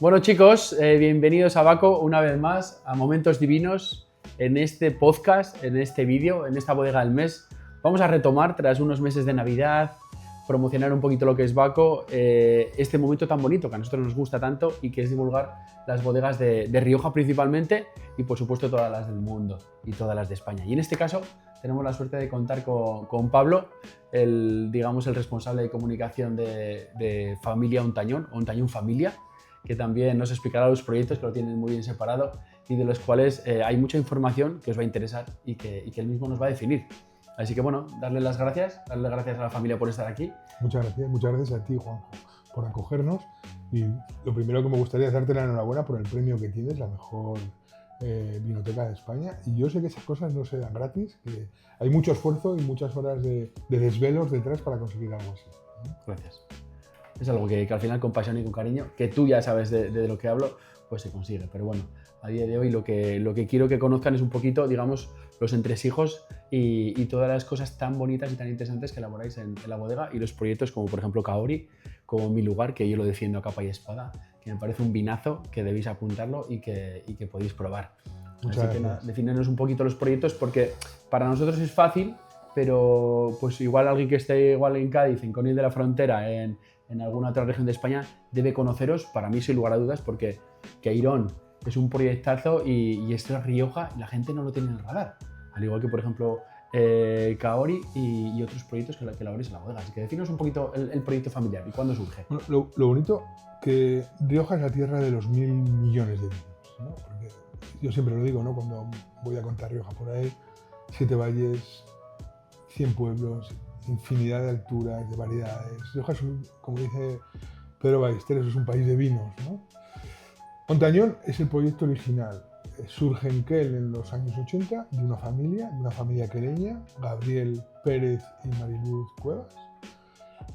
Bueno chicos, bienvenidos a Baco una vez más a Momentos Divinos en este podcast, en este vídeo, en esta bodega del mes. Vamos a retomar tras unos meses de Navidad, promocionar un poquito lo que es Baco, este momento tan bonito que a nosotros nos gusta tanto y que es divulgar las bodegas de Rioja principalmente y por supuesto todas las del mundo y todas las de España. Y en este caso tenemos la suerte de contar con Pablo, el responsable de comunicación de Familia Ontañón, Ontañón Familia, que también nos explicará los proyectos que lo tienen muy bien separado y de los cuales hay mucha información que os va a interesar y que él mismo nos va a definir. Así que bueno, darle las gracias a la familia por estar aquí. Muchas gracias a ti, Juanjo, por acogernos. Y lo primero que me gustaría es darte la enhorabuena por el premio que tienes, la mejor vinoteca de España. Y yo sé que esas cosas no se dan gratis, que hay mucho esfuerzo y muchas horas de desvelos detrás para conseguir algo así. Gracias. Es algo que al final con pasión y con cariño, que tú ya sabes de lo que hablo, pues se consigue. Pero bueno, a día de hoy lo que quiero que conozcan es un poquito, digamos, los entresijos y todas las cosas tan bonitas y tan interesantes que elaboráis en la bodega y los proyectos como por ejemplo Kaori, como Mi Lugar, que yo lo defiendo a capa y espada, que me parece un vinazo que debéis apuntarlo y que podéis probar. Muchas Así gracias. que defíndenos un poquito los proyectos porque para nosotros es fácil, pero pues igual alguien que esté igual en Cádiz, en Conil de la Frontera, en alguna otra región de España, debe conoceros, para mí sin lugar a dudas, porque Queirón es un proyectazo y esto es Rioja y la gente no lo tiene en el radar. Al igual que, por ejemplo, Kaori y otros proyectos que elaboréis en la bodega. Así que definos un poquito el proyecto familiar y cuándo surge. Bueno, lo bonito que Rioja es la tierra de los 1.000 millones de vinos, ¿no? Porque yo siempre lo digo, ¿no? Cuando voy a contar Rioja por ahí, 7 valles, 100 pueblos, infinidad de alturas, de variedades. Rioja es, como dice Pedro Ballesteros, es un país de vinos, ¿no? Ontañón es el proyecto original. Surge en Quel en los años 80 de una familia quereña, Gabriel Pérez y Mariluz Cuevas,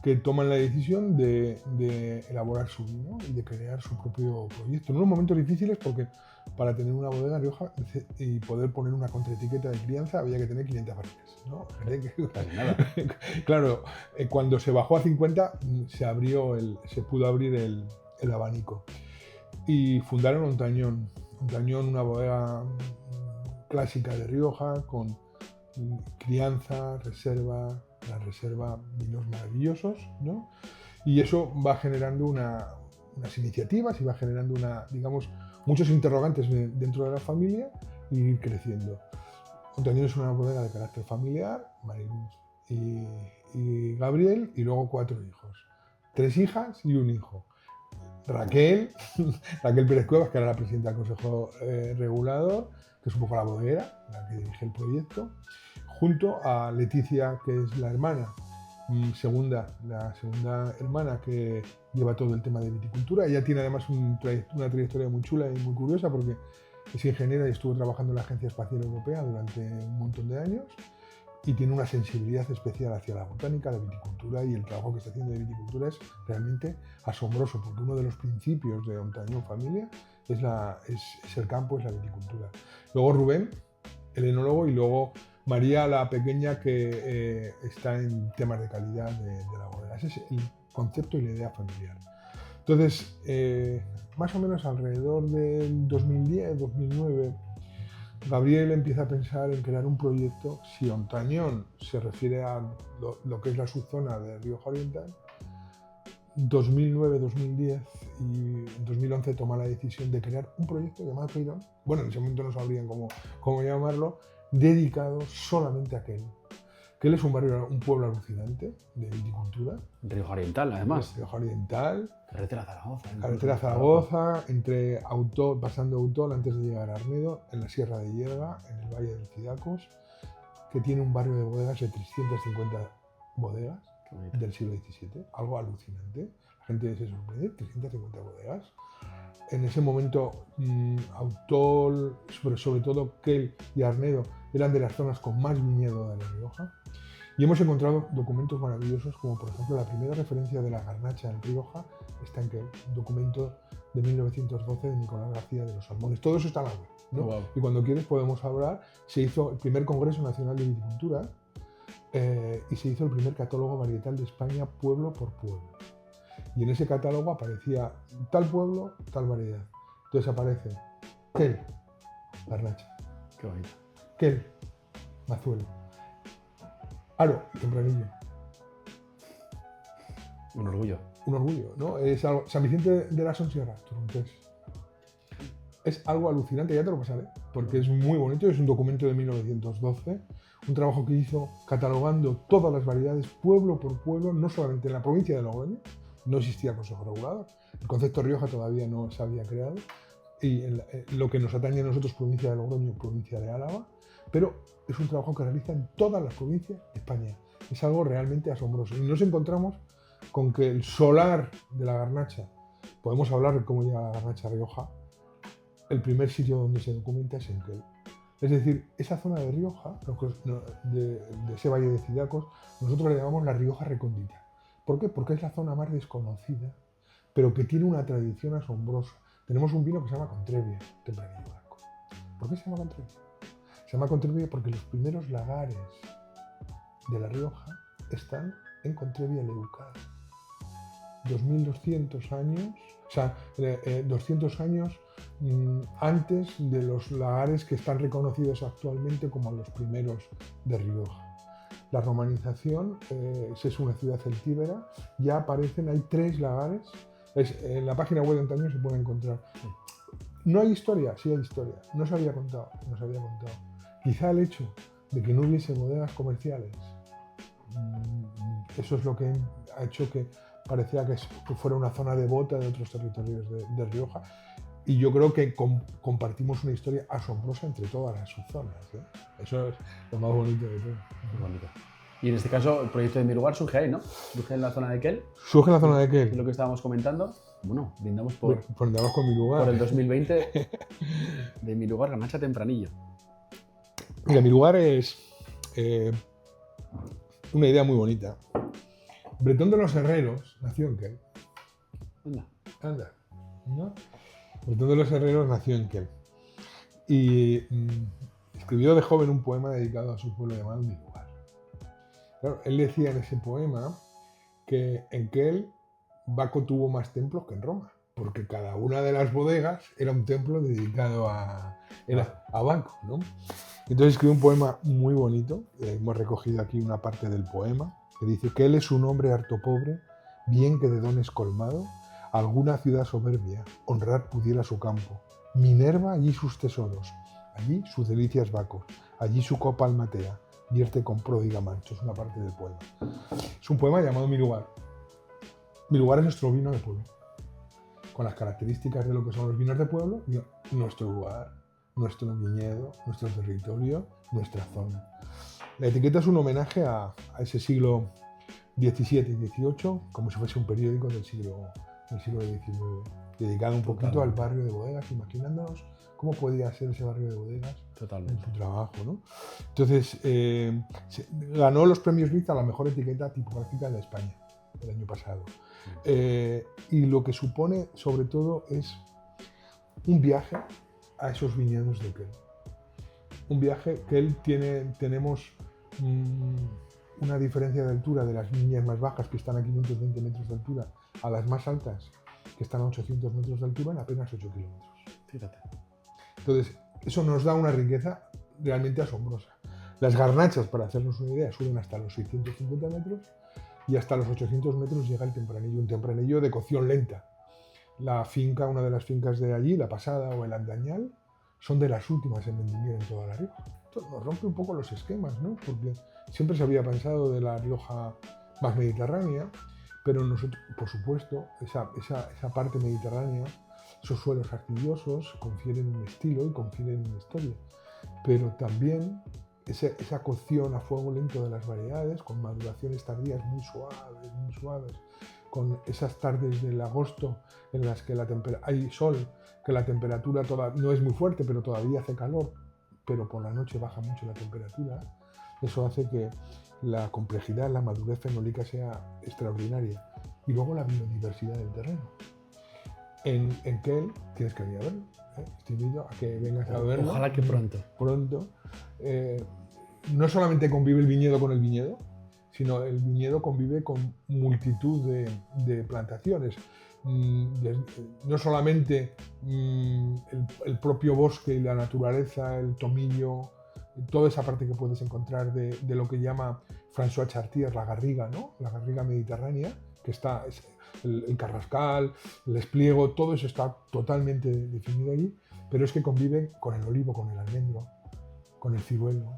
que toman la decisión de elaborar su vino y de crear su propio proyecto. En unos momentos difíciles porque para tener una bodega en Rioja y poder poner una contraetiqueta de crianza había que tener 500 barricas, ¿no? Claro, cuando se bajó a 50 se pudo abrir el abanico. Y fundaron Ontañón, una bodega clásica de Rioja con crianza, reserva, la reserva, vinos maravillosos, ¿no? Y eso va generando unas iniciativas y va generando muchos interrogantes dentro de la familia y ir creciendo. Ontañón es una bodega de carácter familiar, Mariluz y Gabriel, y luego 4 hijos, 3 hijas y un hijo. Raquel Pérez Cuevas, que era la presidenta del Consejo Regulador, que es un poco la bodeguera, la que dirige el proyecto, junto a Leticia, que es la hermana, la segunda hermana que lleva todo el tema de viticultura. Ella tiene además una trayectoria muy chula y muy curiosa porque es ingeniera y estuvo trabajando en la Agencia Espacial Europea durante un montón de años y tiene una sensibilidad especial hacia la botánica, la viticultura, y el trabajo que está haciendo de viticultura es realmente asombroso, porque uno de los principios de Ontañón Familia es el campo, es la viticultura. Luego Rubén, el enólogo, y luego María, la pequeña, que está en temas de calidad de la bodega. Ese es el concepto y la idea familiar. Entonces, más o menos alrededor del 2010, 2009, Gabriel empieza a pensar en crear un proyecto. Si Ontañón se refiere a lo que es la subzona de Rioja Oriental, 2009-2010 y en 2011 toma la decisión de crear un proyecto llamado Queirón. Bueno, en ese momento no sabrían cómo llamarlo, dedicado solamente a Quel. Quel es un pueblo alucinante de viticultura. Rioja Oriental, además. Rioja Oriental. Carretera Zaragoza. Carretera Zaragoza, entre Autol, pasando Autol antes de llegar a Arnedo, en la Sierra de Hierga, en el Valle del Cidacos, que tiene un barrio de bodegas de 350 bodegas del siglo XVII, algo alucinante. La gente se sorprende, 350 bodegas. En ese momento, Autol, sobre todo Quel y Arnedo, eran de las zonas con más viñedo de La Rioja. Y hemos encontrado documentos maravillosos, como por ejemplo la primera referencia de la garnacha en Rioja está en Quel, un documento de 1912 de Nicolás García de los Salmones. Todo eso está en la web, ¿no? Wow. Y cuando quieres podemos hablar. Se hizo el primer Congreso Nacional de Viticultura y se hizo el primer catálogo varietal de España pueblo por pueblo. Y en ese catálogo aparecía tal pueblo, tal variedad. Entonces aparece Quel, garnacha. Qué bonito. Quel, mazuelo. Aro, tempranillo. Un orgullo. Un orgullo, ¿no? Es algo, San Vicente de la Sonsierra, Torrontés. Es algo alucinante, ya te lo pasaré, porque es muy bonito, es un documento de 1912, un trabajo que hizo catalogando todas las variedades, pueblo por pueblo, no solamente en la provincia de Logroño, no existía consejo regulador, el concepto Rioja todavía no se había creado, y lo que nos atañe a nosotros, provincia de Logroño, provincia de Álava, pero es un trabajo que realiza en todas las provincias de España. Es algo realmente asombroso. Y nos encontramos con que el solar de la garnacha, podemos hablar de cómo llega la garnacha a Rioja, el primer sitio donde se documenta es en Quel. Es decir, esa zona de Rioja, de ese valle de Cidacos, nosotros le llamamos la Rioja recóndita. ¿Por qué? Porque es la zona más desconocida, pero que tiene una tradición asombrosa. Tenemos un vino que se llama Contrevia, tempranillo blanco. ¿Por qué se llama Contrevia? Se llama Contrevia porque los primeros lagares de La Rioja están en Contrevia Leucada. 2200 años, o sea, 200 años antes de los lagares que están reconocidos actualmente como los primeros de Rioja. La romanización, es una ciudad celtíbera, ya aparecen, hay 3 lagares, en la página web de antaño se puede encontrar. ¿No hay historia? Sí hay historia, no se había contado. Quizá el hecho de que no hubiese bodegas comerciales, eso es lo que ha hecho que parecía que fuera una zona devota de otros territorios de Rioja. Y yo creo que compartimos una historia asombrosa entre todas las subzonas, ¿eh? Eso es lo más bonito de todo. Muy bonito. Y en este caso, el proyecto de Mi Lugar surge ahí, ¿no? Surge en la zona de Quel. Surge en la zona de Es Quel. lo que estábamos comentando. Bueno, brindamos por Brindamos con Mi Lugar. el 2020 de Mi Lugar, garnacha tempranillo. Mira, Mi Lugar es una idea muy bonita. Bretón de los Herreros nació en Quel. Anda. ¿No? Bretón de los Herreros nació en Quel. Y escribió de joven un poema dedicado a su pueblo llamado Mi Lugar. Claro, él decía en ese poema que en Quel Baco tuvo más templos que en Roma, porque cada una de las bodegas era un templo dedicado a Baco, ¿no? Entonces escribió un poema muy bonito, hemos recogido aquí una parte del poema, que dice que él es un hombre harto pobre, bien que de dones colmado, alguna ciudad soberbia, honrar pudiera su campo. Minerva allí sus tesoros, allí sus delicias Baco, allí su copa almatea, vierte con pródiga mancha. Es una parte del poema. Es un poema llamado Mi Lugar. Mi Lugar es nuestro vino de pueblo, con las características de lo que son los vinos de pueblo, nuestro lugar, nuestro viñedo, nuestro territorio, nuestra zona. La etiqueta es un homenaje a ese siglo XVII y XVIII, como si fuese un periódico del siglo XIX, dedicado un poquito al barrio de bodegas, imaginándonos cómo podía ser ese barrio de bodegas en su trabajo, ¿no? Entonces, ganó los premios Vista a la mejor etiqueta tipográfica de España el año pasado. Y lo que supone, sobre todo, es un viaje a esos viñedos de Quel. Un viaje que tenemos una diferencia de altura de las viñas más bajas, que están a 520 metros de altura, a las más altas, que están a 800 metros de altura, en apenas 8 kilómetros. Fíjate. Entonces, eso nos da una riqueza realmente asombrosa. Las garnachas, para hacernos una idea, suben hasta los 650 metros y hasta los 800 metros llega el tempranillo, un tempranillo de cocción lenta. La finca, una de las fincas de allí, La Pasada o el Andañal, son de las últimas en vendimia en toda La Rioja. Esto nos rompe un poco los esquemas, ¿no? Porque siempre se había pensado de La Rioja más mediterránea, pero nosotros, por supuesto, esa parte mediterránea, esos suelos arcillosos confieren un estilo y confieren una historia, pero también esa cocción a fuego lento de las variedades, con maduraciones tardías muy suaves, con esas tardes del agosto en las que hay sol, que la temperatura no es muy fuerte, pero todavía hace calor, pero por la noche baja mucho la temperatura. Eso hace que la complejidad, la madurez fenólica sea extraordinaria. Y luego la biodiversidad del terreno. En Quel tienes que venir a verlo. Te invito a que vengas a verlo. Ojalá que pronto. No solamente convive el viñedo con el viñedo, sino el viñedo convive con multitud de plantaciones. No solamente el propio bosque y la naturaleza, el tomillo, toda esa parte que puedes encontrar de lo que llama François Chartier la garriga, ¿no? La garriga mediterránea, que está el carrascal, el espliego, todo eso está totalmente definido allí, pero es que conviven con el olivo, con el almendro, con el ciruelo,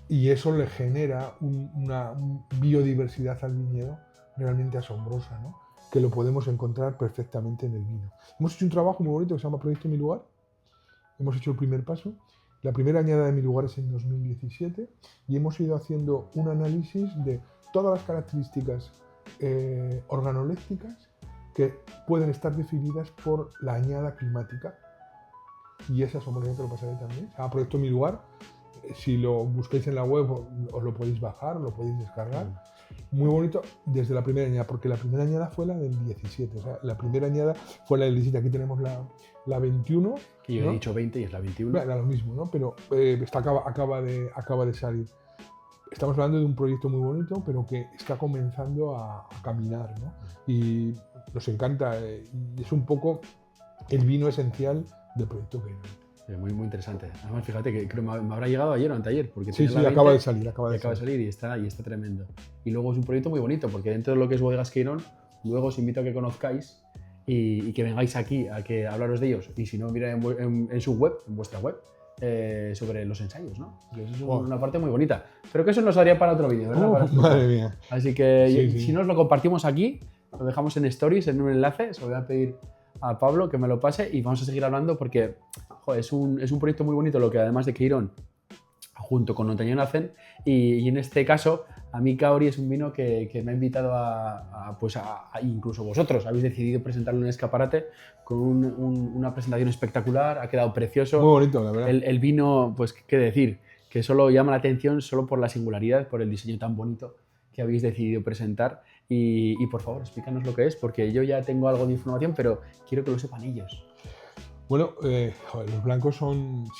y eso le genera una biodiversidad al viñedo realmente asombrosa, ¿no? Que lo podemos encontrar perfectamente en el vino. Hemos hecho un trabajo muy bonito que se llama Proyecto Mi Lugar. Hemos hecho el primer paso. La primera añada de Mi Lugar es en 2017 y hemos ido haciendo un análisis de todas las características organolépticas que pueden estar definidas por la añada climática. Y esa asombrosa, te lo pasaré también. Se llama Proyecto Mi Lugar. Si lo busquéis en la web, os lo podéis bajar, lo podéis descargar. Muy bonito desde la primera añada, porque la primera añada fue la del 17. O sea, la primera añada fue la del 17. Aquí tenemos la 21. Que yo ¿no? he dicho 20 y es la 21. Era lo mismo, ¿no? Pero acaba de salir. Estamos hablando de un proyecto muy bonito, pero que está comenzando a caminar, ¿no? Y nos encanta. Y es un poco el vino esencial del proyecto que Muy, muy interesante. Además, fíjate que creo que me habrá llegado ayer o anteayer. Porque sí, tiene la acaba 20, de salir. acaba de salir y está tremendo. Y luego es un proyecto muy bonito, porque dentro de lo que es Bodegas Queirón, luego os invito a que conozcáis y que vengáis aquí a hablaros de ellos. Y si no, mirad en su web, en vuestra web, sobre los ensayos, ¿no? Eso es una parte muy bonita. Pero que eso nos daría para otro vídeo, ¿verdad? Madre mía. Así que sí. Si nos lo compartimos aquí, lo dejamos en stories, en un enlace, se lo voy a pedir a Pablo que me lo pase y vamos a seguir hablando porque es un proyecto muy bonito lo que además de Queirón junto con Ontañón hacen y en este caso a mí Kaori es un vino que me ha invitado incluso vosotros habéis decidido presentarlo en el escaparate con una presentación espectacular, ha quedado precioso. Muy bonito, la verdad. El vino, pues qué decir, que solo llama la atención solo por la singularidad, por el diseño tan bonito que habéis decidido presentar y por favor explícanos lo que es, porque yo ya tengo algo de información, pero quiero que lo sepan ellos. Bueno, los blancos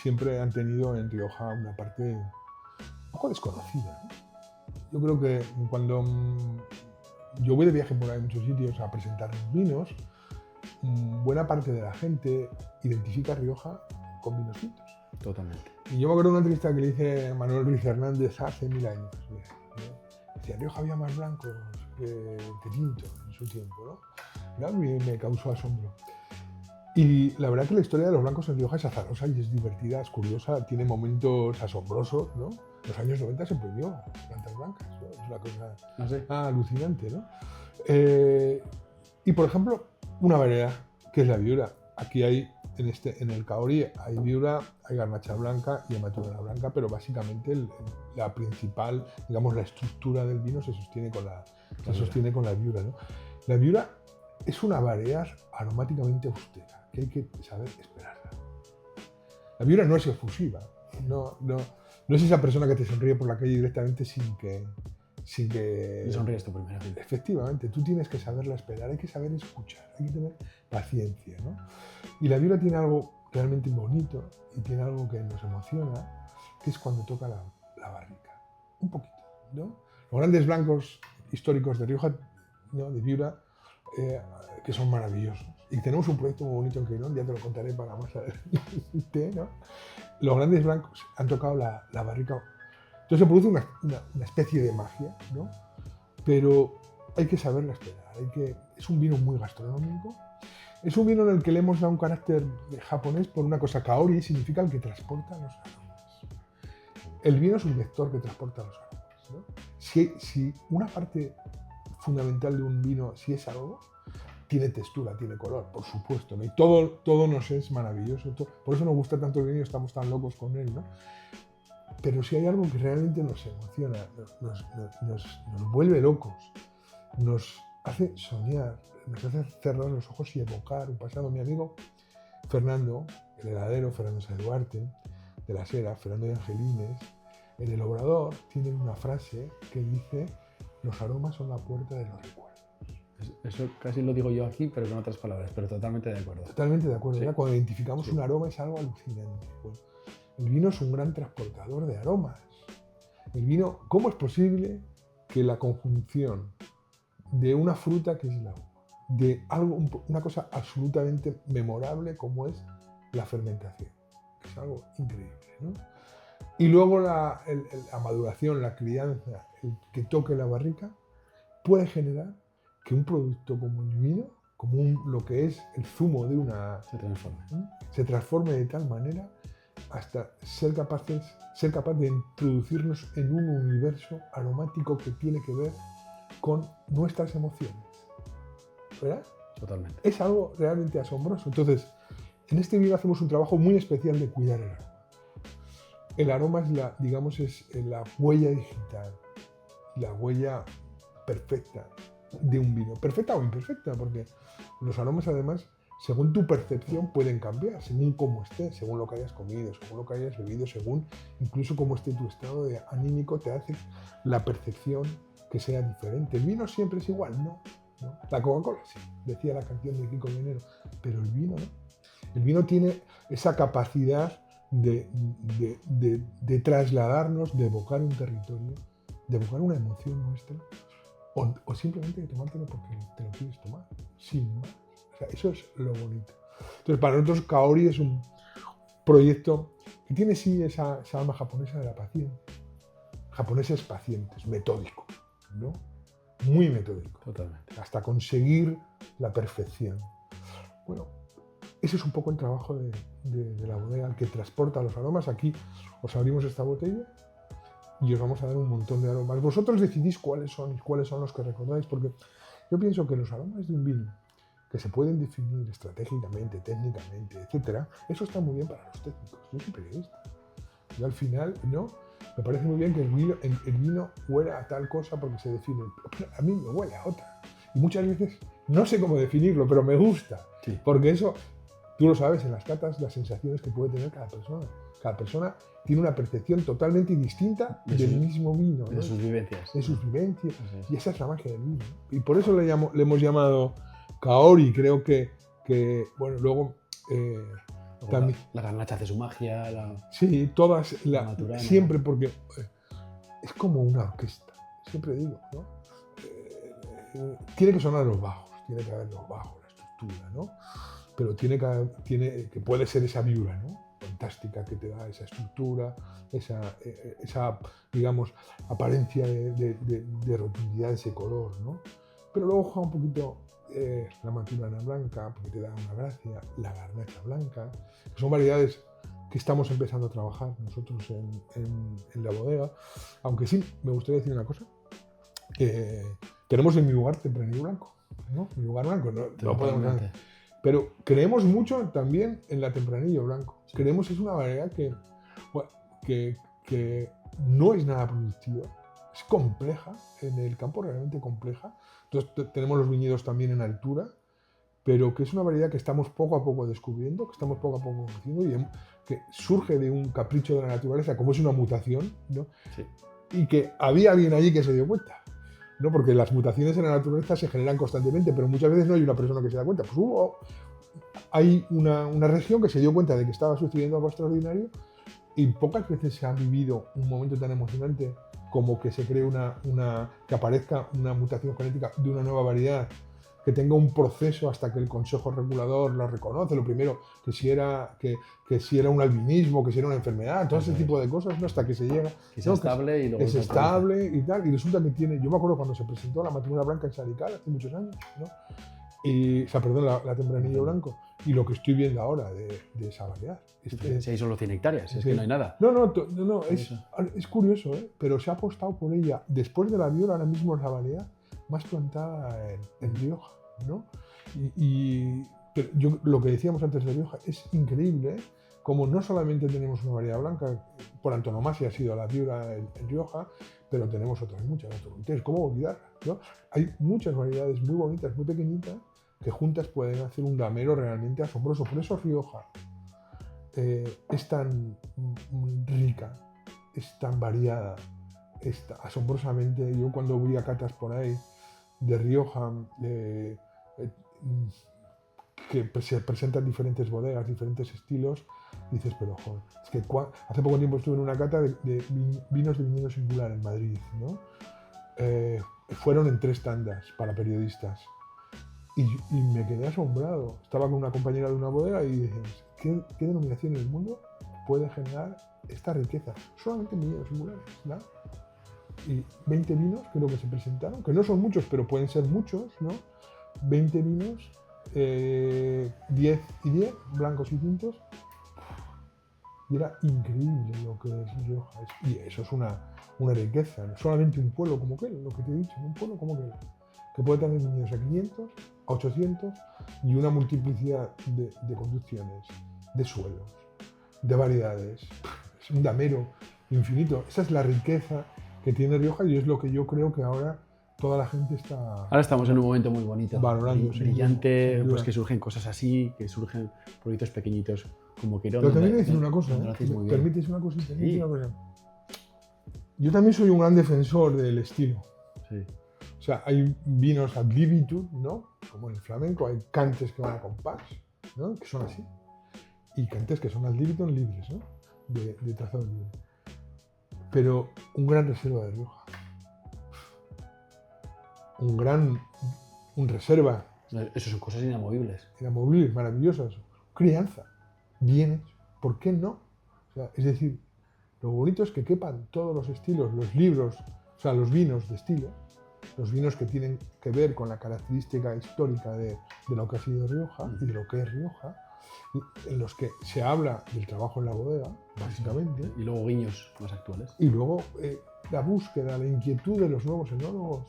siempre han tenido en Rioja una parte un poco desconocida, ¿no? Yo creo que cuando yo voy de viaje por ahí muchos sitios a presentar los vinos, buena parte de la gente identifica a Rioja con vinos tintos. Totalmente. Y yo me acuerdo de una entrevista que le hice a Manuel Ruiz Hernández hace 1000 años. Decía, en Rioja había más blancos que tintos en su tiempo, ¿no? Y a mí me causó asombro. Y la verdad que la historia de los blancos en Rioja es azarosa y es divertida, es curiosa, tiene momentos asombrosos, ¿no? En los años 90 se prohibió plantas blancas, ¿no? Es una cosa alucinante, ¿no? Y por ejemplo, una variedad que es la Viura. Aquí hay, en el Kaori, hay Viura, hay Garnacha blanca y Amaturana blanca, pero básicamente la principal, digamos, la estructura del vino se sostiene con la Viura, ¿no? La Viura es una variedad aromáticamente austera, que hay que saber esperarla. La Viura no es efusiva, no es esa persona que te sonríe por la calle directamente sin que... Y sonríes tú primero. Efectivamente, tú tienes que saberla esperar, hay que saber escuchar, hay que tener paciencia, ¿no? Y la Viura tiene algo realmente bonito y tiene algo que nos emociona, que es cuando toca la barrica, un poquito, ¿no? Los grandes blancos históricos de Rioja, ¿no? De Viura, que son maravillosos. Y tenemos un proyecto muy bonito en Queirón, ya te lo contaré para más adelante, ¿no? Los grandes blancos han tocado la barrica. Entonces se produce una especie de magia, ¿no? Pero hay que saberla esperar. Es un vino muy gastronómico. Es un vino en el que le hemos dado un carácter japonés por una cosa. Kaori significa el que transporta los aromas. El vino es un vector que transporta los aromas, ¿no? Si una parte fundamental de un vino, si es aroma, tiene textura, tiene color, por supuesto, ¿no? Y todo nos es maravilloso. Por eso nos gusta tanto el vino y estamos tan locos con él, ¿no? Pero si hay algo que realmente nos emociona, nos vuelve locos, nos hace soñar, nos hace cerrar los ojos y evocar un pasado. Mi amigo Fernando, el heladero, Fernando Sáenz Duarte, de la Sera, Fernando de Angelines, en El Obrador tienen una frase que dice: los aromas son la puerta de los recuerdos. Eso casi lo digo yo aquí, pero con otras palabras, pero totalmente de acuerdo. Totalmente de acuerdo. Sí. Cuando identificamos un aroma es algo alucinante. Pues, el vino es un gran transportador de aromas. El vino, ¿cómo es posible que la conjunción de una fruta que es la uva, de algo, una cosa absolutamente memorable como es la fermentación. Es algo increíble, ¿no? Y luego la maduración, la crianza, el que toque la barrica, puede generar que un producto como el vino, como lo que es el zumo de una... se transforme de tal manera hasta ser capaz de introducirnos en un universo aromático que tiene que ver con nuestras emociones. ¿Verdad? Totalmente. Es algo realmente asombroso. Entonces, en este vino hacemos un trabajo muy especial de cuidar el aroma. El aroma es la huella digital, la huella perfecta de un vino. Perfecta o imperfecta, porque los aromas, además, según tu percepción, pueden cambiar, según cómo estés, según lo que hayas comido, según lo que hayas bebido, según incluso cómo esté tu estado anímico, te hace la percepción que sea diferente. El vino siempre es igual, ¿no? La Coca-Cola, sí, decía la canción de Kiko Veneno, pero el vino, ¿no? El vino tiene esa capacidad de trasladarnos, de evocar un territorio, de evocar una emoción nuestra, o simplemente de tomártelo porque te lo quieres tomar, sin más. O sea, eso es lo bonito. Entonces, para nosotros, Kaori es un proyecto que tiene sí esa alma japonesa de la paciencia. Japoneses pacientes, metódico, ¿no? Muy metódico. Totalmente. Hasta conseguir la perfección. Bueno, ese es un poco el trabajo de la bodega, el que transporta los aromas. Aquí os abrimos esta botella y os vamos a dar un montón de aromas. Vosotros decidís cuáles son los que recordáis, porque yo pienso que los aromas de un vino, que se pueden definir estratégicamente, técnicamente, etc., eso está muy bien para los técnicos. Yo soy periodista. Y al final, ¿no? Me parece muy bien que el vino huela a tal cosa porque se define. Pero a mí me huele a otra. Y muchas veces no sé cómo definirlo, pero me gusta. Sí. Porque eso, tú lo sabes, en las catas, las sensaciones que puede tener cada persona. Cada persona tiene una percepción totalmente distinta del mismo vino, ¿no? De sus vivencias. De sus vivencias. Sí. Y esa es la magia del vino, ¿no? Y por eso le hemos llamado Kaori. Creo que bueno, luego... también. La garnacha hace su magia. Sí, todas, Maturana. siempre, porque es como una orquesta, siempre digo, ¿no? Tiene que sonar los bajos, tiene que haber los bajos, la estructura, ¿no? Pero tiene que puede ser esa vibra, ¿no? Fantástica que te da esa estructura, esa digamos, apariencia de rotundidad, ese color, ¿no? Pero luego juega un poquito la maturana blanca, porque te da una gracia, la garnacha blanca, que son variedades que estamos empezando a trabajar nosotros en la bodega, aunque sí, me gustaría decir una cosa, tenemos en mi lugar tempranillo blanco, ¿no? Mi lugar blanco, no podemos hacer. Pero creemos mucho también en la tempranillo blanco. Sí. Creemos que es una variedad que no es nada productiva, es compleja, en el campo realmente compleja. Entonces tenemos los viñedos también en altura, pero que es una variedad que estamos poco a poco descubriendo, que estamos poco a poco conociendo y que surge de un capricho de la naturaleza, como es una mutación, ¿no? Sí. Y que había alguien allí que se dio cuenta, ¿no? Porque las mutaciones en la naturaleza se generan constantemente, pero muchas veces no hay una persona que se da cuenta. Pues hay una región que se dio cuenta de que estaba sucediendo algo extraordinario y pocas veces se ha vivido un momento tan emocionante como que se cree que aparezca una mutación genética de una nueva variedad, que tenga un proceso hasta que el consejo regulador lo reconoce. Lo primero, que si era un albinismo, que si era una enfermedad, todo ese tipo de cosas, ¿no? Hasta que se llega... Que sea estable y luego... Es estable y tal, y resulta que tiene... Yo me acuerdo cuando se presentó la maturana blanca en Salical hace muchos años, ¿no? La tempranillo blanco, y lo que estoy viendo ahora de esa variedad. Si hay solo 100 hectáreas, es que no hay nada. No, es curioso, ¿eh? Pero se ha apostado por ella. Después de la viola, ahora mismo es la variedad más plantada en Rioja, ¿no? Pero lo que decíamos antes de Rioja es increíble, ¿eh? Como no solamente tenemos una variedad blanca, por antonomasia ha sido la viola en Rioja, pero tenemos otras muchas. Entonces, ¿cómo olvidarla, ¿no? Hay muchas variedades muy bonitas, muy pequeñitas, que juntas pueden hacer un gamero realmente asombroso. Por eso Rioja es tan rica, es tan variada, asombrosamente. Yo cuando voy a catas por ahí de Rioja, que se presentan diferentes bodegas, diferentes estilos, dices, pero joder, es que hace poco tiempo estuve en una cata de vinos de viñedo singular en Madrid, ¿no? fueron en 3 tandas para periodistas. Y me quedé asombrado. Estaba con una compañera de una bodega y decíamos, ¿qué denominación en el mundo puede generar esta riqueza? Solamente en viñedos singulares, ¿no? Y 20 vinos creo que se presentaron, que no son muchos, pero pueden ser muchos, ¿no? 20 vinos, 10 y 10, blancos y tintos. Y era increíble lo que es Rioja. Y eso es una riqueza. ¿No? Solamente un pueblo como aquel, lo que te he dicho, un pueblo como aquel, que puede tener viñedos a 500, a 800 y una multiplicidad de conducciones, de suelos, de variedades. Es un damero infinito. Esa es la riqueza que tiene Rioja y es lo que yo creo que ahora toda la gente está... Ahora estamos en un momento muy bonito, valorando, brillante, pues que surgen cosas así, que surgen proyectos pequeñitos como Quirón. Pero también voy a decir una cosa, ¿me permites una cosita? Sí. Una cosa. Yo también soy un gran defensor del estilo. Sí. O sea, hay vinos ad libitum, ¿no? Como en el flamenco, hay cantes que van a compás, ¿no? Que son así. Y cantes que son ad libitum libres, ¿no? De trazado libre. Pero un gran reserva de Rioja. Un reserva. Eso son cosas inamovibles. Inamovibles, maravillosas. Crianza. Bienes. ¿Por qué no? O sea, es decir, lo bonito es que quepan todos los estilos, los libros, o sea, los vinos de estilo, los vinos que tienen que ver con la característica histórica de lo que ha sido Rioja y de lo que es Rioja, en los que se habla del trabajo en la bodega, básicamente. Y luego guiños más actuales. Y luego la búsqueda, la inquietud de los nuevos enólogos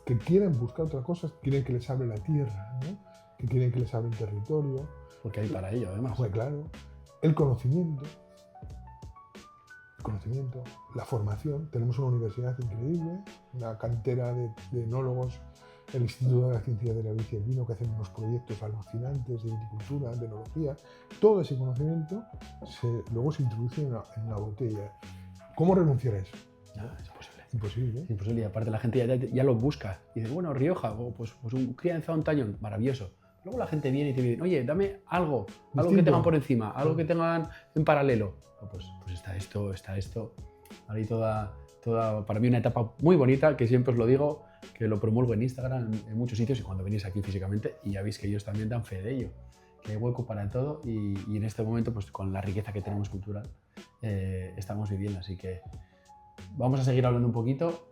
que quieren buscar otras cosas, quieren que les hable la tierra, ¿no? Que quieren que les hable el territorio. Porque hay para ello, además. Pues claro, el conocimiento, la formación. Tenemos una universidad increíble, una cantera de enólogos, el Instituto de la Ciencia de la Vid y el Vino, que hacen unos proyectos alucinantes de viticultura, de enología. Todo ese conocimiento luego se introduce en una botella. ¿Cómo renunciar a eso? Es imposible. Imposible. Es imposible. Y aparte la gente ya lo busca. Y dice, bueno, Rioja, pues un crianza, un tañón, maravilloso. Luego la gente viene y te dice, oye, dame algo que tengan por encima, algo que tengan en paralelo. Pues está esto. Hay toda, para mí, una etapa muy bonita, que siempre os lo digo, que lo promulgo en Instagram, en muchos sitios, y cuando venís aquí físicamente, y ya veis que ellos también dan fe de ello, que hay hueco para todo, y en este momento, pues con la riqueza que tenemos cultural, estamos viviendo. Así que vamos a seguir hablando un poquito,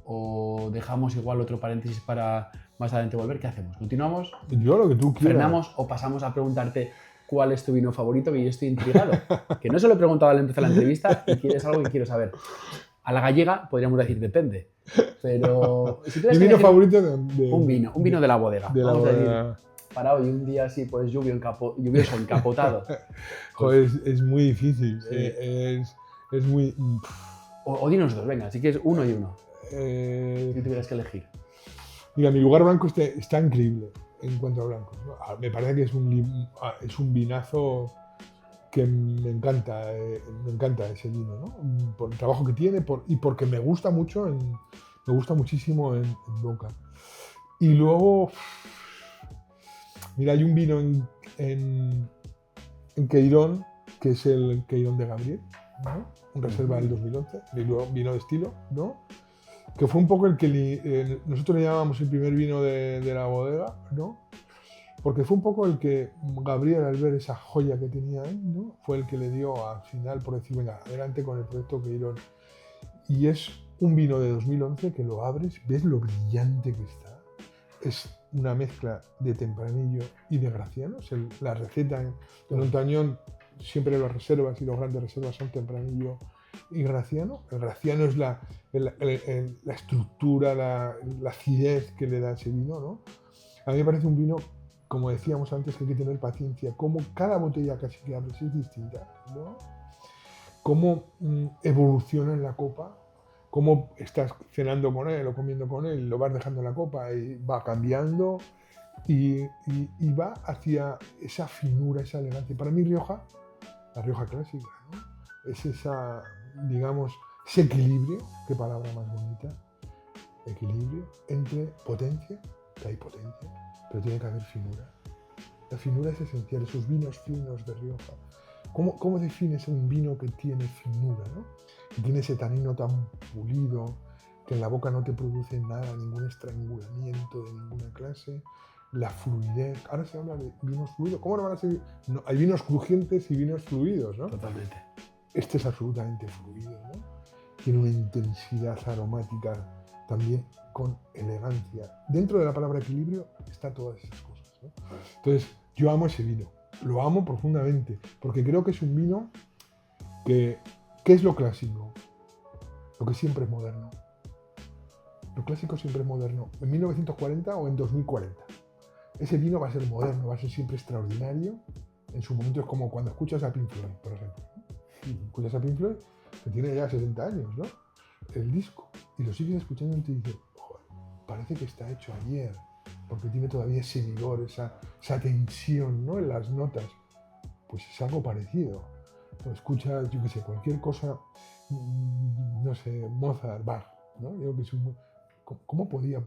o dejamos igual otro paréntesis para más adelante volver. ¿Qué hacemos? ¿Continuamos? Yo lo que tú quieras. ¿Frenamos o pasamos a preguntarte cuál es tu vino favorito? Que yo estoy intrigado. Que no se lo he preguntado al empezar la entrevista y es algo que quiero saber. A la gallega podríamos decir depende. Pero si mi vino favorito un vino de la bodega. De la vamos bodega. a decir, para hoy, un día así, pues lluvioso, encapotado. Joder, es muy difícil. Sí. Es muy... O dinos dos, venga, así que es uno y uno. Si tuvieras que elegir. Mira, mi lugar blanco está increíble en cuanto a blancos, ¿no? Me parece que es un vinazo que me encanta ese vino, ¿no? Por el trabajo que tiene y porque me gusta mucho, me gusta muchísimo en boca. Y luego, mira, hay un vino en Queirón, que es el Queirón de Gabriel, ¿no? Un reserva del 2011, vino de estilo, ¿no? Que fue un poco el que nosotros le llamábamos el primer vino de la bodega, ¿no? Porque fue un poco el que Gabriel, al ver esa joya que tenía ahí, ¿no? Fue el que le dio al final por decir, venga, adelante con el proyecto Queirón. Y es un vino de 2011 que lo abres, ves lo brillante que está. Es una mezcla de tempranillo y de graciano. La receta en un tañón, siempre las reservas y los grandes reservas son tempranillo y graciano. El graciano es la estructura, la acidez que le da ese vino, ¿no? A mí me parece un vino, como decíamos antes, que hay que tener paciencia. Como cada botella casi que abres es distinta, ¿no? Cómo evoluciona en la copa, cómo estás cenando con él o comiendo con él, lo vas dejando en la copa y va cambiando y va hacia esa finura, esa elegancia. Para mí Rioja, la Rioja clásica, ¿no? Es esa, digamos, ese equilibrio, qué palabra más bonita, equilibrio entre potencia, que hay potencia, pero tiene que haber finura. La finura es esencial, esos vinos finos de Rioja. ¿Cómo defines un vino que tiene finura, ¿no? Que tiene ese tanino tan pulido, que en la boca no te produce nada, ningún estrangulamiento de ninguna clase, la fluidez. Ahora se habla de vinos fluidos. ¿Cómo no van a ser? No, hay vinos crujientes y vinos fluidos, ¿no? Totalmente. Este es absolutamente fluido, ¿no? Tiene una intensidad aromática también con elegancia. Dentro de la palabra equilibrio está todas esas cosas, ¿no? Entonces, yo amo ese vino, lo amo profundamente, porque creo que es un vino que... ¿Qué es lo clásico? Lo que siempre es moderno. Lo clásico siempre es moderno. En 1940 o en 2040. Ese vino va a ser moderno, va a ser siempre extraordinario. En su momento es como cuando escuchas a Pink Floyd, por ejemplo. Escuchas a Pink Floyd, que tiene ya 60 años, ¿no? El disco. Y lo sigues escuchando y te dices, joder, parece que está hecho ayer, porque tiene todavía ese vigor, esa tensión, ¿no? En las notas. Pues es algo parecido. O escuchas, yo qué sé, cualquier cosa, no sé, Mozart, Bach, ¿no? Yo creo que es ¿cómo podía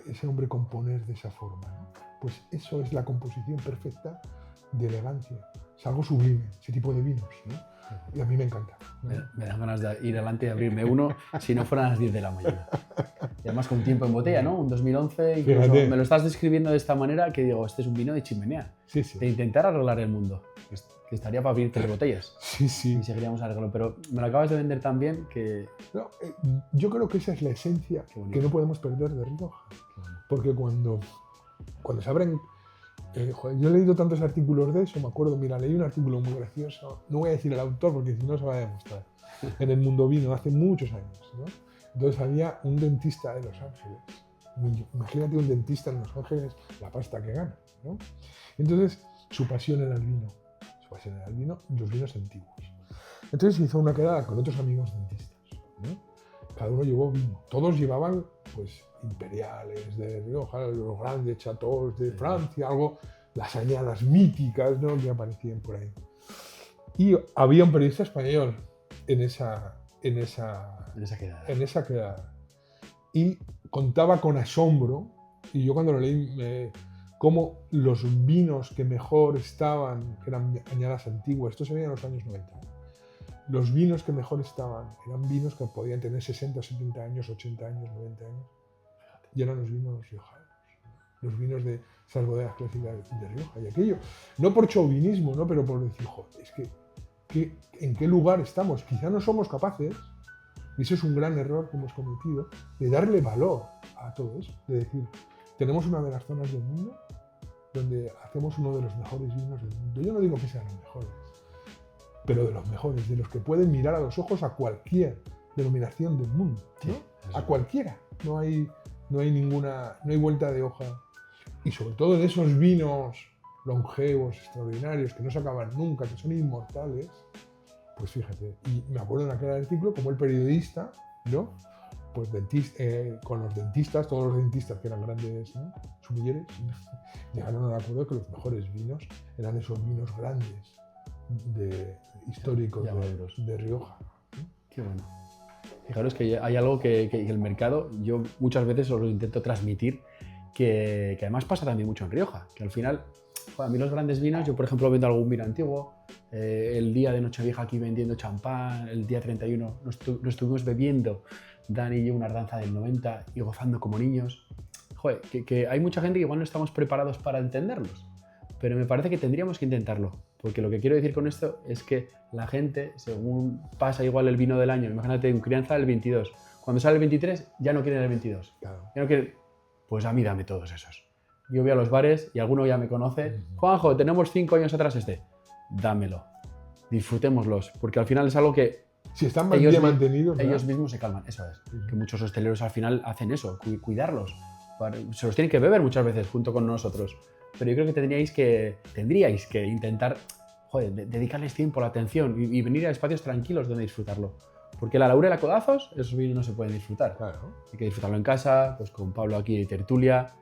ese hombre componer de esa forma, ¿no? Pues eso es la composición perfecta de elegancia. Es algo sublime, ese tipo de vinos, ¿no? Y a mí me encanta, ¿no? Me dan ganas de ir adelante y abrirme uno si no fueran las 10 de la mañana. Y además con tiempo en botella, ¿no? Un 2011, incluso Fíjate. me lo estás describiendo de esta manera que digo, este es un vino de chimenea, Sí, sí. de intentar arreglar el mundo, que estaría para abrir 3 botellas Sí, sí. y seguiríamos arreglando. Pero me lo acabas de vender tan bien que... No, yo creo que esa es la esencia que no podemos perder de Rioja. Porque cuando se abren... joder, yo he leído tantos artículos de eso, me acuerdo, mira, leí un artículo muy gracioso, no voy a decir el autor porque si no se va a demostrar, en el Mundo Vino, hace muchos años, ¿no? Entonces había un dentista de Los Ángeles. Imagínate un dentista en Los Ángeles, la pasta que gana, ¿no? Entonces, su pasión era el vino. Su pasión era el vino y los vinos antiguos. Entonces hizo una quedada con otros amigos dentistas, ¿no? Cada uno llevó vino. Todos llevaban, pues, imperiales de Rioja, los grandes chateaux de Francia, algo, las añadas míticas, ¿no? Que aparecían por ahí. Y había un periodista español en esa quedada. Y contaba con asombro, y yo cuando lo leí, cómo los vinos que mejor estaban, que eran añadas antiguas, esto se veía en los años 90, los vinos que mejor estaban eran vinos que podían tener 60, 70 años, 80 años, 90 años, y eran los vinos riojanos, los vinos de esas bodegas clásicas de Rioja. Y aquello, no por chauvinismo, ¿no? Pero por decir, joder, es que ¿en qué lugar estamos? Quizá no somos capaces, y eso es un gran error que hemos cometido, de darle valor a todo eso. De decir, tenemos una de las zonas del mundo donde hacemos uno de los mejores vinos del mundo. Yo no digo que sean los mejores, pero de los mejores, de los que pueden mirar a los ojos a cualquier denominación del mundo, ¿no? Sí, a cualquiera. No hay vuelta de hoja. Y sobre todo de esos vinos longevos, extraordinarios, que no se acaban nunca, que son inmortales, pues fíjate. Y me acuerdo en aquel artículo como el periodista, ¿no? Pues con los dentistas, todos los dentistas que eran grandes, ¿no? Sumilleres, llegaron al acuerdo que los mejores vinos eran esos vinos grandes, históricos de Rioja. Qué bueno. Fijaros que hay algo que el mercado, yo muchas veces os lo intento transmitir, que además pasa también mucho en Rioja, que al final, joder, a mí los grandes vinos, yo por ejemplo vendo algún vino antiguo, el día de Nochevieja aquí vendiendo champán, el día 31 nos estuvimos bebiendo, Dani y yo, una Ardanza del 90 y gozando como niños. Joder, que hay mucha gente que igual no estamos preparados para entenderlos, pero me parece que tendríamos que intentarlo, porque lo que quiero decir con esto es que la gente, según pasa igual el vino del año, imagínate en crianza el 22, cuando sale el 23 ya no quieren el 22, claro. Ya no quieren, pues a mí dame todos esos. Yo voy a los bares y alguno ya me conoce, Juanjo, tenemos 5 años atrás dámelo, disfrutémoslos, porque al final es algo que si están bien mantenidos, ellos mismos se calman, eso es, que muchos hosteleros al final hacen eso, cuidarlos, se los tienen que beber muchas veces junto con nosotros. Pero yo creo que tendríais que intentar, joder, dedicarles tiempo, la atención y venir a espacios tranquilos donde disfrutarlo. Porque la laurel a codazos, esos vinos no se pueden disfrutar. Claro. Hay que disfrutarlo en casa, pues con Pablo aquí de tertulia,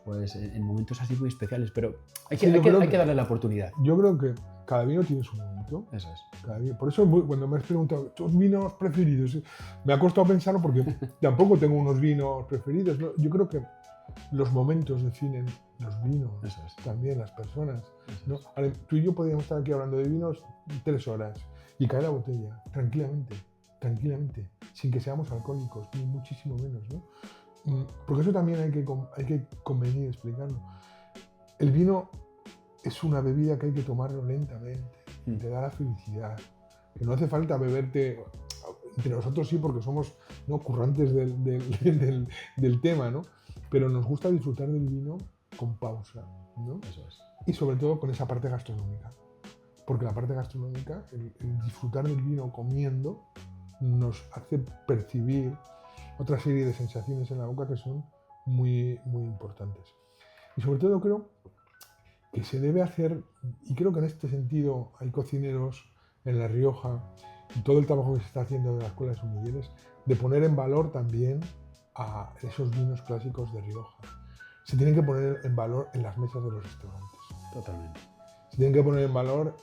pues en momentos así muy especiales, pero hay que darle la oportunidad. Yo creo que cada vino tiene su momento. Eso es. Cada vino. Por eso cuando me has preguntado, ¿tus vinos preferidos? Me ha costado pensarlo porque tampoco tengo unos vinos preferidos, ¿no? Yo creo que los momentos definen los vinos, también las personas, ¿no? Ahora, tú y yo podríamos estar aquí hablando de vinos 3 horas y caer la botella, tranquilamente, sin que seamos alcohólicos, ni muchísimo menos, ¿no? Porque eso también hay que convenir explicarlo. El vino es una bebida que hay que tomarlo lentamente, te da la felicidad, que no hace falta beberte, entre nosotros sí, porque somos, ¿no?, currantes del tema, ¿no? Pero nos gusta disfrutar del vino con pausa, ¿no? Eso es. Y sobre todo con esa parte gastronómica, porque la parte gastronómica, el disfrutar del vino comiendo, nos hace percibir otra serie de sensaciones en la boca que son muy, muy importantes. Y sobre todo creo que se debe hacer, y creo que en este sentido hay cocineros en La Rioja y todo el trabajo que se está haciendo de la Escuela de Sumilleres, de poner en valor también a esos vinos clásicos de Rioja. Se tienen que poner en valor en las mesas de los restaurantes. Totalmente. Se tienen que poner en valor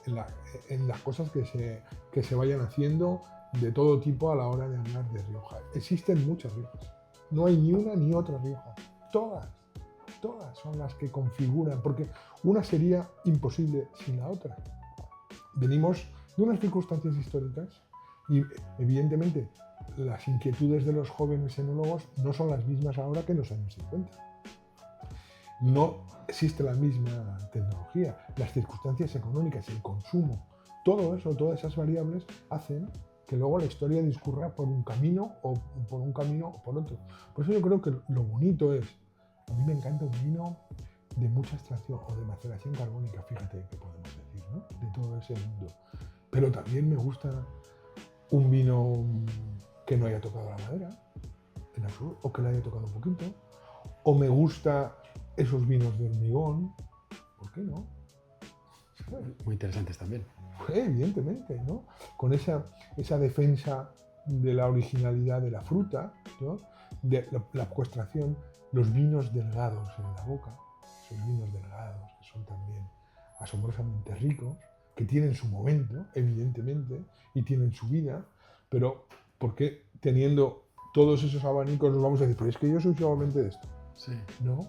en las cosas que se vayan haciendo de todo tipo a la hora de hablar de Rioja. Existen muchas Riojas. No hay ni una ni otra Rioja. Todas son las que configuran, porque una sería imposible sin la otra. Venimos de unas circunstancias históricas y evidentemente las inquietudes de los jóvenes enólogos no son las mismas ahora que en los años 50. No existe la misma tecnología, las circunstancias económicas, el consumo, todo eso, todas esas variables hacen que luego la historia discurra por un camino o por otro. Por eso yo creo que lo bonito es, a mí me encanta un vino de mucha extracción o de maceración carbónica, fíjate que podemos decir, ¿no?, de todo ese mundo. Pero también me gusta un vino que no haya tocado la madera, en absoluto, o que le haya tocado un poquito, o me gusta esos vinos de hormigón, ¿por qué no? Muy interesantes también. Evidentemente, ¿no? Con esa defensa de la originalidad de la fruta, ¿no?, de la cuastración, los vinos delgados en la boca, esos vinos delgados que son también asombrosamente ricos, que tienen su momento, evidentemente, y tienen su vida, pero ¿por qué teniendo todos esos abanicos nos vamos a decir, pero es que yo soy solamente de esto? Sí. ¿No?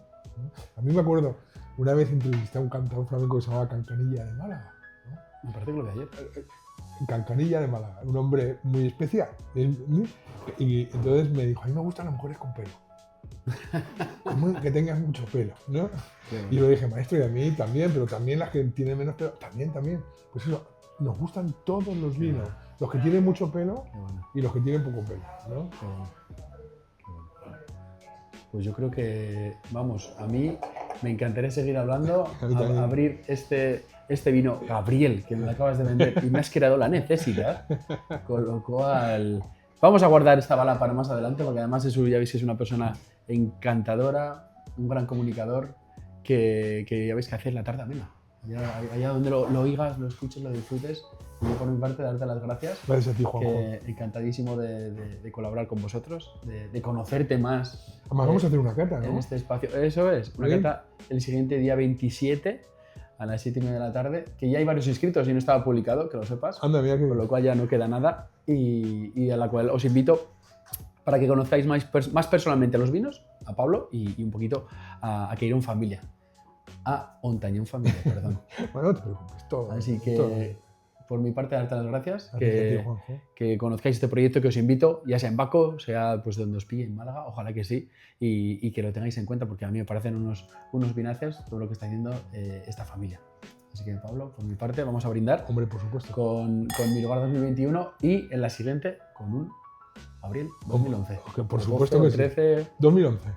A mí me acuerdo, una vez entrevisté a un cantador flamenco que se llamaba Cancanilla de Málaga, ¿no? Me parece que lo de ayer. Cancanilla de Málaga, un hombre muy especial. Y entonces me dijo, a mí me gustan las mujeres con pelo. Que tengan mucho pelo, ¿no? Y yo le dije, maestro, y a mí también, pero también las que tienen menos pelo, también. Pues eso, nos gustan todos los vinos, los que tienen mucho pelo y los que tienen poco pelo, ¿no? Qué bueno. Pues yo creo que, vamos, a mí me encantaría seguir hablando, abrir este vino Gabriel, que me lo acabas de vender y me has creado la necesidad, con lo cual vamos a guardar esta bala para más adelante, porque además ya veis que es una persona encantadora, un gran comunicador, que ya veis que hace la tarde amena. Allá donde lo oigas, lo escuches, lo disfrutes. Y yo por mi parte darte las gracias. Gracias a ti, Juanjo. Encantadísimo de colaborar con vosotros, de conocerte más. Además vamos a hacer una cata, ¿no? En este espacio. Eso es, una cata el siguiente día 27 a las 7:30 de la tarde, que ya hay varios inscritos y no estaba publicado, que lo sepas. Anda, mira que... Con lo cual ya no queda nada y a la cual os invito para que conozcáis más personalmente los vinos, a Pablo y un poquito a Queirón Familia. A Ontañón Familia, perdón. Bueno, no te preocupes, todo. Así que, todo. por mi parte, darte las gracias. A ti, Juanjo. Que conozcáis este proyecto, que os invito, ya sea en Baco, sea pues donde os pille, en Málaga, ojalá que sí, y que lo tengáis en cuenta, porque a mí me parecen unos vinaces todo lo que está haciendo esta familia. Así que, Pablo, por mi parte, vamos a brindar. Hombre, por supuesto. Con mi lugar 2021 y en la siguiente con un Gabriel 2011. Por supuesto que 13... sí. 2011.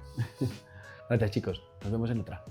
Gracias, chicos. Nos vemos en otra.